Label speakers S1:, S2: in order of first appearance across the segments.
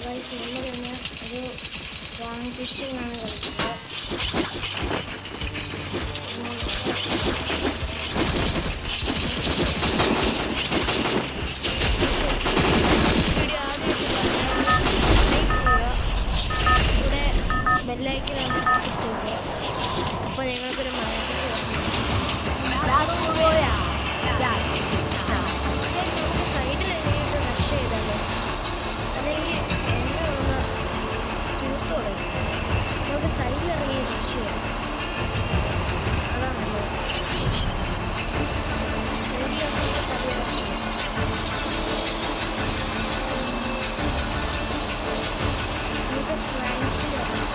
S1: Guys നമ്മൾ തന്നെ ഒരു റാങ്ക് ഫിഷിംഗ് ആണ് കളിക്കുന്നത്. ബെല്ലൈക്കൻ ഇട്ടേക്കുക. അപ്പോൾ നിങ്ങൾക്കൊരു മെസ്സേജ് സൈഡിൽ എങ്ങനെയൊക്കെ റഷ് ചെയ്താലോ, അല്ലെങ്കിൽ എന്നെ ഒന്ന് തീർത്തോളൂ. നമുക്ക് സൈഡിൽ ഇറങ്ങി റഷ് ചെയ്യാം, അതാണ് നല്ലത്. സൈഡിൽ ഇറങ്ങി പതിയെ റഷ് ചെയ്യാം. നമുക്ക് ഫ്രാൻസിൽ ഇറങ്ങാം.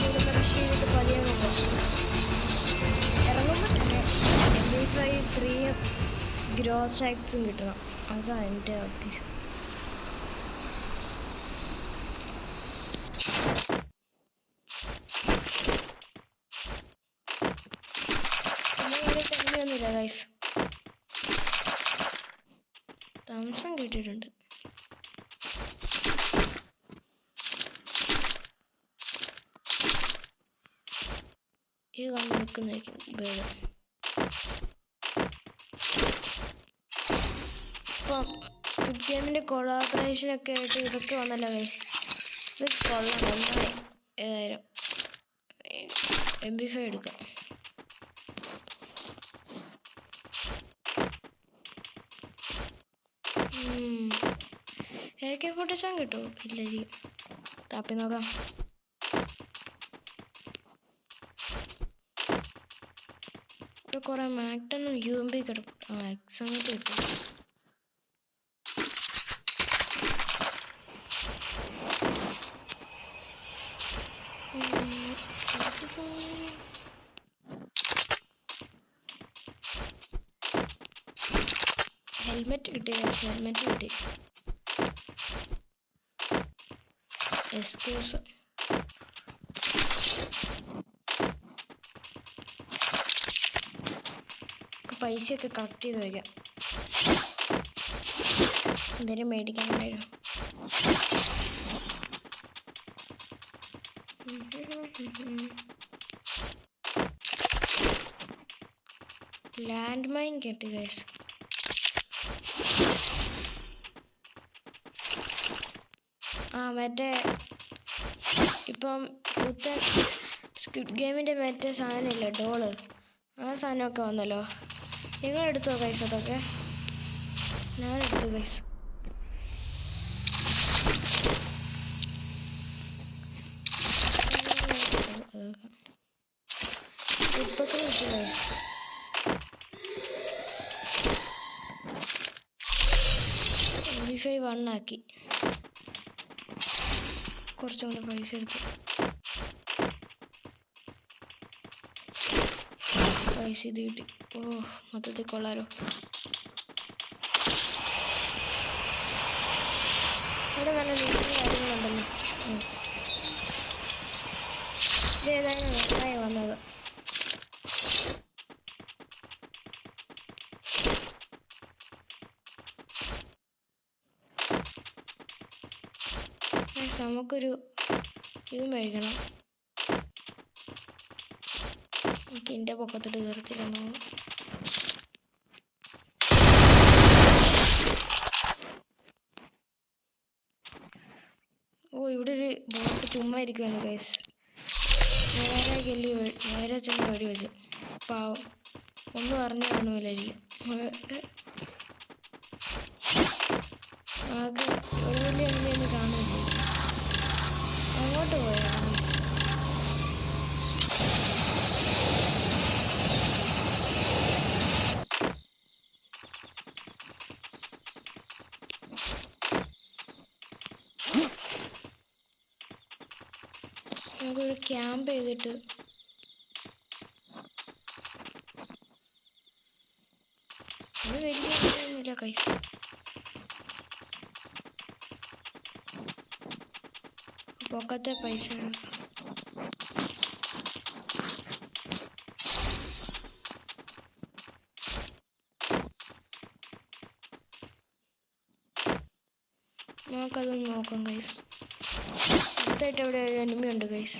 S1: നമുക്ക് റഷ് ചെയ്തിട്ട് പതിയെ നോക്കാം. ഇറങ്ങുമ്പോൾ തന്നെ MP5 3 ഗ്രോ സാക്സും കിട്ടണം, അതാണ് എൻ്റെ ഉദ്ദേശം. ഒന്നുമില്ല ഗൈസ്, താമസം കിട്ടിയിട്ടുണ്ട്. ഈ കണ്ടു നിൽക്കുന്നതായിരിക്കും ഭേദം. ഇപ്പം സ്ക്വിഡ് ഗെയിമിൻ്റെ കൊളാബറേഷനൊക്കെ ആയിട്ട് ഇതൊക്കെ വന്നല്ലോ ഗൈസ്. ഇത് കൊള്ളാം, നന്നായി. ഏതായാലും MP5 എടുക്കാം. AK-47 കിട്ടുമോ? ഇല്ലായിരിക്കും. താപ്പി നോക്കാം. ഇവിടെ കുറേ മാക്ടനും UMP കിടക്കും. എക്സാമിട്ട് കിട്ടും. ഹെൽമെറ്റ് കിട്ടി, ഹെൽമെറ്റ് കിട്ടി. എക്സ്ക്യൂസ്. പൈസയൊക്കെ കളക്ട് ചെയ്ത് വയ്ക്കാം. എന്തെങ്കിലും മേടിക്കാനുണ്ടായിരുന്നു. ലാൻഡ് മൈൻ കിട്ടി ഗൈസ്. മറ്റേ ഇപ്പം പുത്തൻ സ്ക്വിഡ് ഗെയിമിൻ്റെ മറ്റേ സാധനമില്ല, ഡോള്, ആ സാധനമൊക്കെ വന്നല്ലോ. നിങ്ങളെടുത്തോ ഗൈസ്? അതൊക്കെ ഞാനെടുത്തു ഗൈസ്. ഇപ്പത്തിന് കിട്ടി ഗൈസ്. MP5 1 ആക്കി. കുറച്ചും കൂടെ പൈസ എടുത്തു. പൈസ ഇത് കിട്ടി. മൊത്തത്തിൽ കൊള്ളാലോ. ഇവിടെ നല്ല കാര്യങ്ങളുണ്ടല്ലോ. ഇത് ഏതായാലും നന്നായി വന്നത്. നമുക്കൊരു ഇത് മേടിക്കണം. എനിക്ക് എൻ്റെ പൊക്കത്തോട്ട് കയറത്തില്ലെന്നോ. ഇവിടെ ഒരു ബോട്ട് ചുമ്മാ ഇരിക്കുകയാണ് ഗൈസ്. നേരെ ചെന്ന് വെടി വെച്ചു. പാവം, ഒന്നും അറിഞ്ഞു കാണുമില്ലായിരിക്കും. ആകെ ഒരു വലിയ എണ്ണിയൊന്നും കാണുന്നില്ല. അങ്ങോട്ട് പോയാണ്. നമുക്കൊരു ക്യാമ്പ് ചെയ്തിട്ട് അത് വലിയ കൈസ്. പൊക്കത്തെ പൈസ നമുക്കതൊന്ന് നോക്കാം ഗൈസ്. അടുത്തായിട്ട് അവിടെ ഒരു എനിമി ഉണ്ട് ഗൈസ്.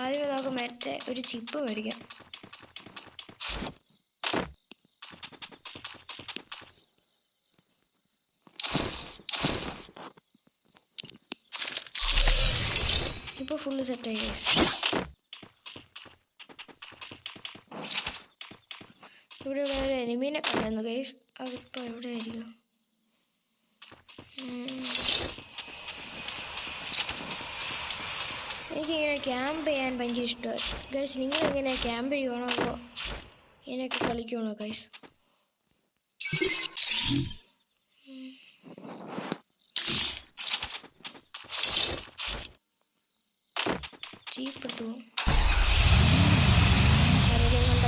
S1: ആദ്യം നമുക്ക് മറ്റേ ഒരു ചിപ്പ് മേടിക്കാം. ഇപ്പോൾ ഫുള്ള് സെറ്റായി ഗൈസ്. ഇവിടെ വേറെ എനിമീനെ കണ്ടെന്നു ഗൈസ്. അതിപ്പോൾ എവിടെ ആയിരിക്കും? എനിക്കിങ്ങനെ ക്യാമ്പ് ചെയ്യാൻ ഭയങ്കര ഇഷ്ടമാണ് ഗൈസ്. നിങ്ങളെങ്ങനെ ക്യാമ്പ് ചെയ്യുവാണോ അതോ ഇങ്ങനെയൊക്കെ കളിക്കുവാണോ ഗൈസ്? ജീപ്പ് എടുത്തു ആരെങ്കിലും കണ്ട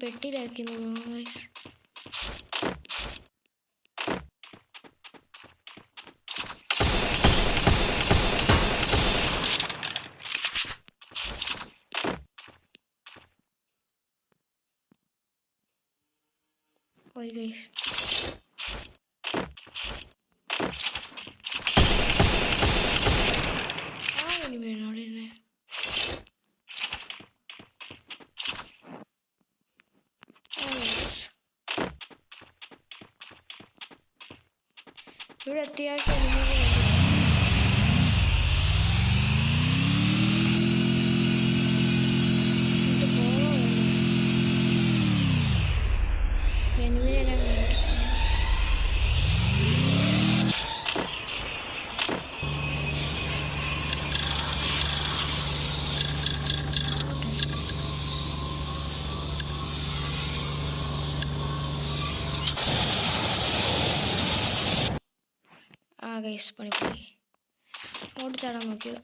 S1: പെട്ടിയിലാക്കി തോന്നുന്നു ഗൈസ്. പോയി ഗൈസ്. ഇനി വേണം അവിടെ ഇരുന്നേ. ഇവിടെ അത്യാവശ്യം ഗൈസ് പണിപ്പോയി. അങ്ങോട്ട് ചാടാൻ നോക്കിയത്.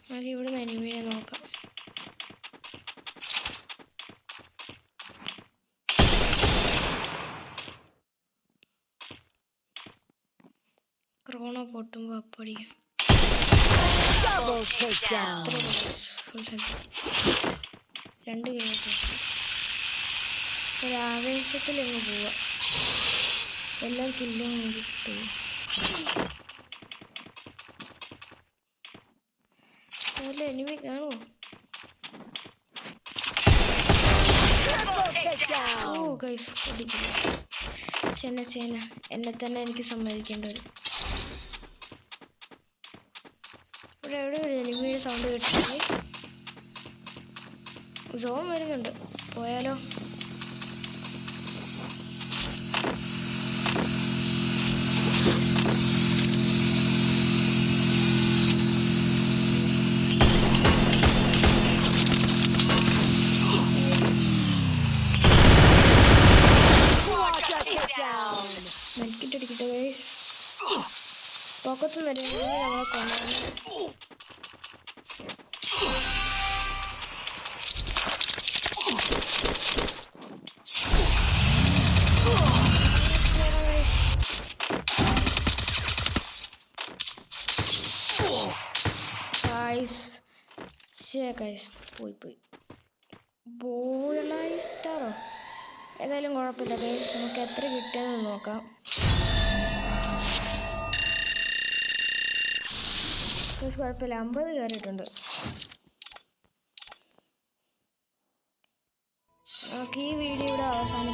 S1: നമുക്ക് ഇവിടെ നിന്ന് എനിമീനെ നോക്കാം. ക്രോണോ പൊട്ടുമ്പോൾ അപ്പടിക്കും. രണ്ട് കിലോമീറ്റർ ഒരാവേശത്തിൽ അങ്ങ് പോവാം. എല്ലാം കില്ലും കിട്ടും. നല്ല എനിമി കാണുമോ? ഓ ഗൈസ് കുടിക്കില്ല. ചേന എന്നെ തന്നെ എനിക്ക് സമ്മതിക്കേണ്ട വരും. ഇവിടെ എവിടെ ഒരു എനിമിയുടെ സൗണ്ട് കേട്ടിട്ടുണ്ടെങ്കിൽ സോൺ വരുന്നുണ്ട്. പോയാലോ? മെഡിക്കറ്റ് ഗൈസ്. പൊക്കത്ത് വരുന്നത് നമ്മളെ കൊണ്ടുവന്നു. ഗൈസ് പോയി ബോളൈസ്റ്റാറോ ഏതായാലും കുഴപ്പമില്ല ഗൈസ്. നമുക്ക് എത്ര കിട്ടിയെന്ന് നോക്കാം. കുഴപ്പമില്ല, 50 കയറിയിട്ടുണ്ട്. നമുക്ക് ഈ വീഡിയോ ഇവിടെ അവസാനം